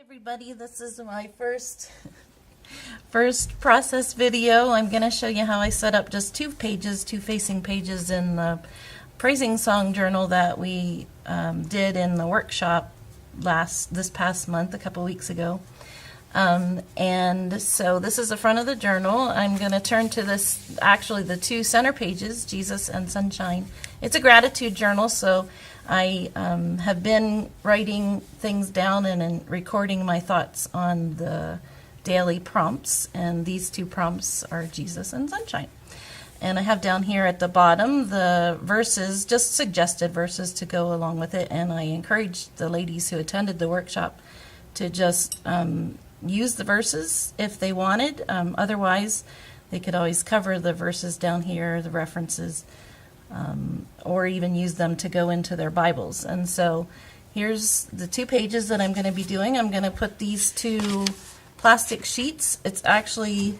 Everybody, this is my first process video. I'm going to show you how I set up just two facing pages in the praising song journal that we did in the workshop this past month, a couple weeks ago. And so this is the front of the journal. I'm going to turn to this, actually the two center pages, Jesus and Sunshine. It's a gratitude journal, so I have been writing things down and recording my thoughts on the daily prompts, and these two prompts are Jesus and Sunshine. And I have down here at the bottom the verses, just suggested verses to go along with it, and I encouraged the ladies who attended the workshop to just use the verses if they wanted. Otherwise, they could always cover the verses down here, the references, or even use them to go into their Bibles. And so here's the two pages that I'm going to be doing. I'm going to put these two plastic sheets. It's actually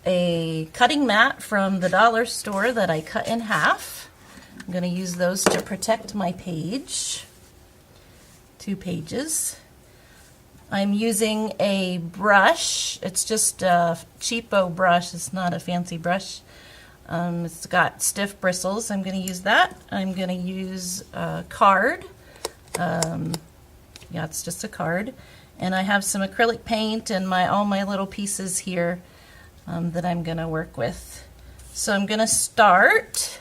a cutting mat from the dollar store that I cut in half. I'm going to use those to protect my page. Two pages. I'm using a brush. It's just a cheapo brush. It's not a fancy brush. It's got stiff bristles. I'm going to use that. I'm going to use a card. Yeah, it's just a card. And I have some acrylic paint and all my little pieces here that I'm going to work with. So I'm going to start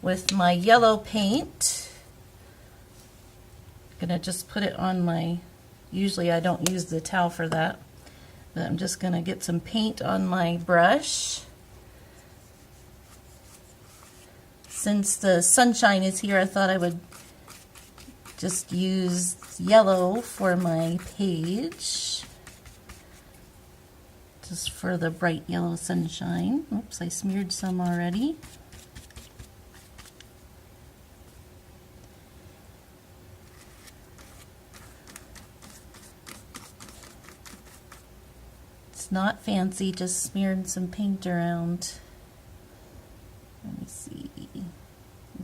with my yellow paint. I'm going to just put it on my, usually I don't use the towel for that, but I'm just going to get some paint on my brush. Since the sunshine is here, I thought I would just use yellow for my page, just for the bright yellow sunshine. Oops, I smeared some already. It's not fancy, just smeared some paint around. Let me see. I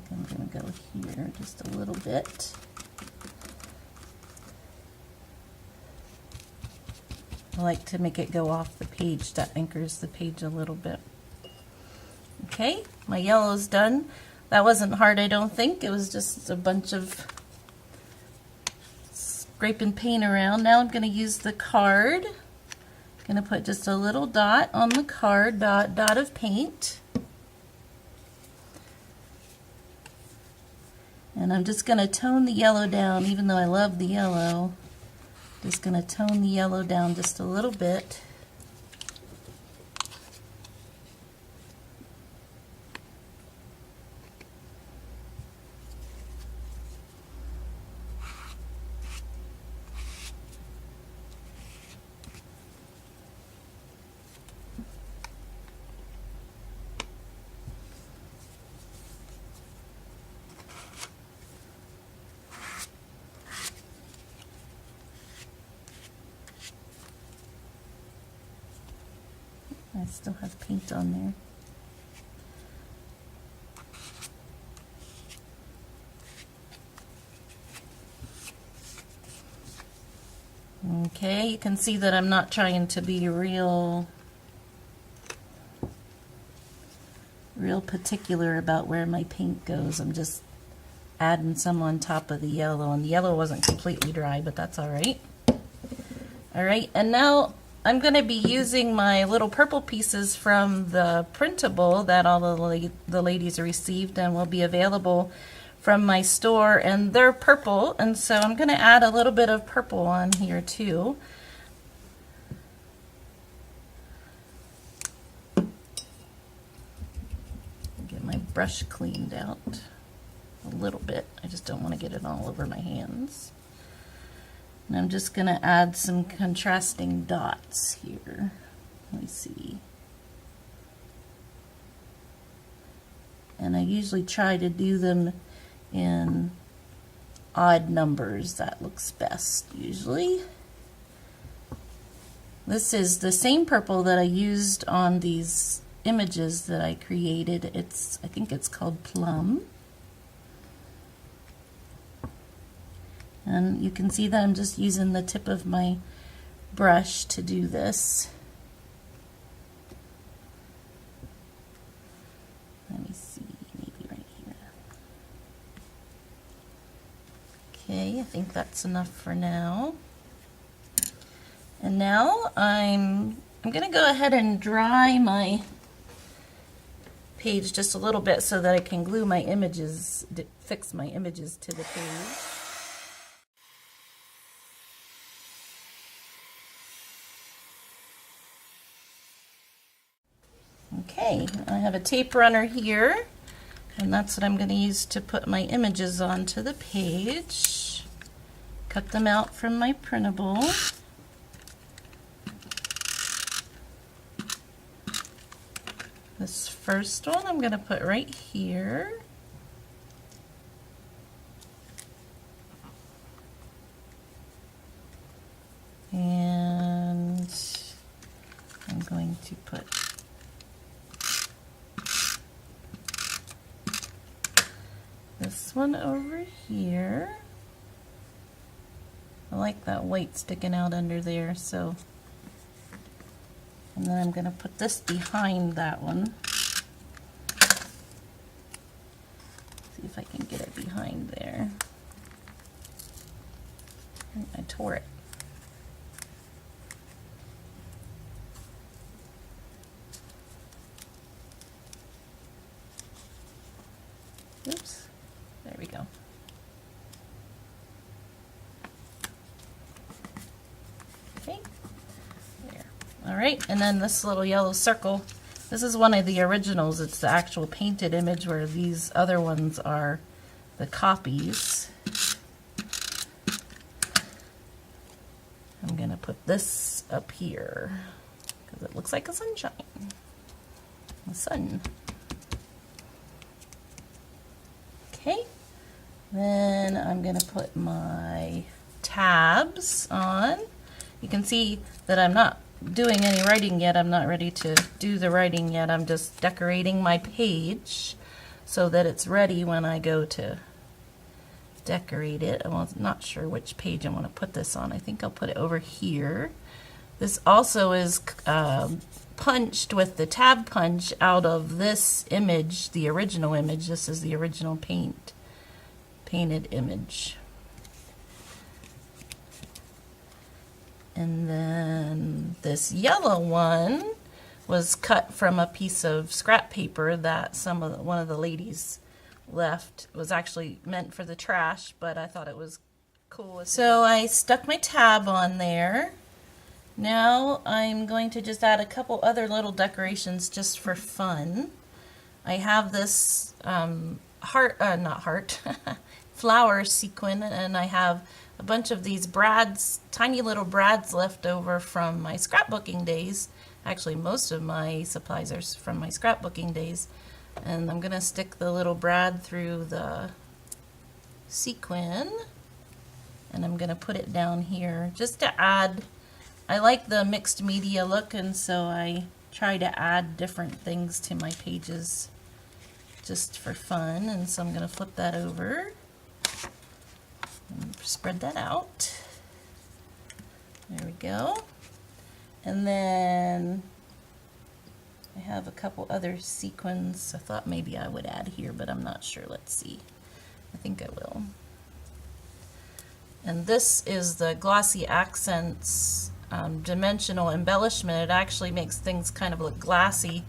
think I'm going to go here just a little bit. I like to make it go off the page. That anchors the page a little bit. Okay, my yellow's done. That wasn't hard, I don't think. It was just a bunch of scraping paint around. Now I'm going to use the card. I'm going to put just a little dot on the card, dot of paint. And I'm just going to tone the yellow down, even though I love the yellow. Just going to tone the yellow down just a little bit. I still have paint on there. Okay, you can see that I'm not trying to be real particular about where my paint goes. I'm just adding some on top of the yellow, and the yellow wasn't completely dry, but that's all right. All right, and now I'm going to be using my little purple pieces from the printable that all the ladies received and will be available from my store, and they're purple, and so I'm going to add a little bit of purple on here too. Get my brush cleaned out a little bit. I just don't want to get it all over my hands. And I'm just going to add some contrasting dots here. Let me see. And I usually try to do them in odd numbers. That looks best usually. This is the same purple that I used on these images that I created. I think it's called Plum. And you can see that I'm just using the tip of my brush to do this. Let me see, maybe right here. Okay, I think that's enough for now. And now I'm going to go ahead and dry my page just a little bit so that I can glue my images, fix my images to the page. Okay, I have a tape runner here, and that's what I'm going to use to put my images onto the page. Cut them out from my printable. This first one I'm going to put right here. And I'm going to put this one over here. I like that white sticking out under there, so. And then I'm going to put this behind that one. See if I can get it behind there. I tore it. Oops. There we go. Okay. There. All right, and then this little yellow circle, this is one of the originals. It's the actual painted image where these other ones are the copies. I'm gonna put this up here because it looks like a sunshine. The sun. Okay, then I'm going to put my tabs on. You can see that I'm not doing any writing yet. I'm not ready to do the writing yet. I'm just decorating my page so that it's ready when I go to decorate it. I'm not sure which page I want to put this on. I think I'll put it over here. This also is punched with the tab punch out of this image, the original image. This is the original painted image. And then this yellow one was cut from a piece of scrap paper that one of the ladies left. It was actually meant for the trash, but I thought it was cool. So I stuck my tab on there. Now I'm going to just add a couple other little decorations just for fun. I have this flower sequin, and I have a bunch of these brads, tiny little brads left over from my scrapbooking days. Actually, most of my supplies are from my scrapbooking days. And I'm going to stick the little brad through the sequin, and I'm going to put it down here just to add. I like the mixed media look, and so I try to add different things to my pages just for fun. And so I'm going to flip that over and spread that out. There we go. And then I have a couple other sequins I thought maybe I would add here, but I'm not sure. Let's see. I think I will. And this is the Glossy Accents dimensional embellishment. It actually makes things kind of look glassy,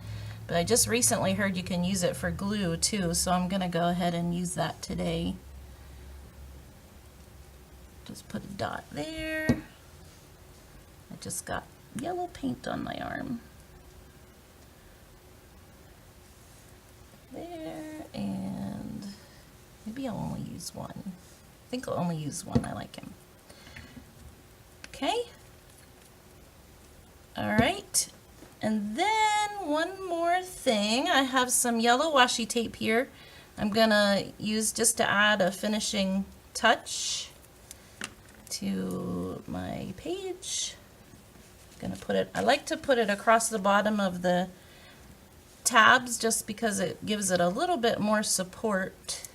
but I just recently heard you can use it for glue too, so I'm going to go ahead and use that today. Just put a dot there. I just got yellow paint on my arm. There, and maybe I'll only use one. I think I'll only use one. I like him. Okay. All right. And then one more thing. I have some yellow washi tape here. I'm gonna use just to add a finishing touch to my page. I'm gonna put it, I like to put it across the bottom of the tabs just because it gives it a little bit more support.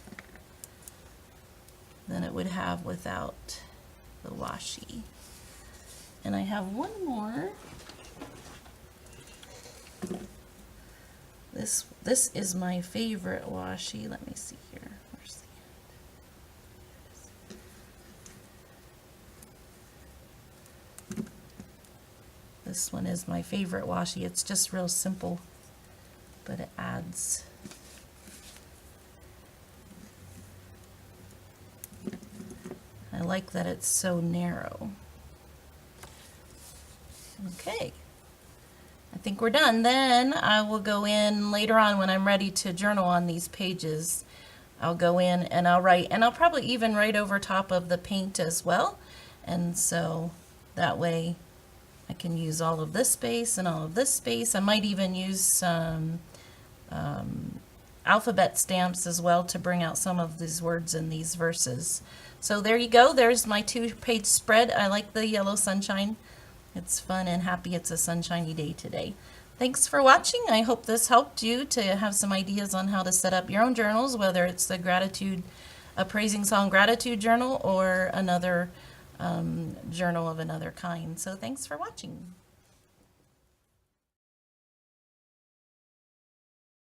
than it would have without the washi. And I have one more. This is my favorite washi. Let me see here. Where's the end? This one is my favorite washi. It's just real simple, but it adds. I like that it's so narrow. Okay. I think we're done. Then I will go in later on when I'm ready to journal on these pages. I'll go in and I'll write, and I'll probably even write over top of the paint as well. And so that way I can use all of this space and all of this space. I might even use some alphabet stamps as well to bring out some of these words in these verses. So there you go. There's my 2-page spread. I like the yellow sunshine. It's fun and happy it's a sunshiny day today. Thanks for watching. I hope this helped you to have some ideas on how to set up your own journals, whether it's the a praising song gratitude journal or another journal of another kind. So thanks for watching.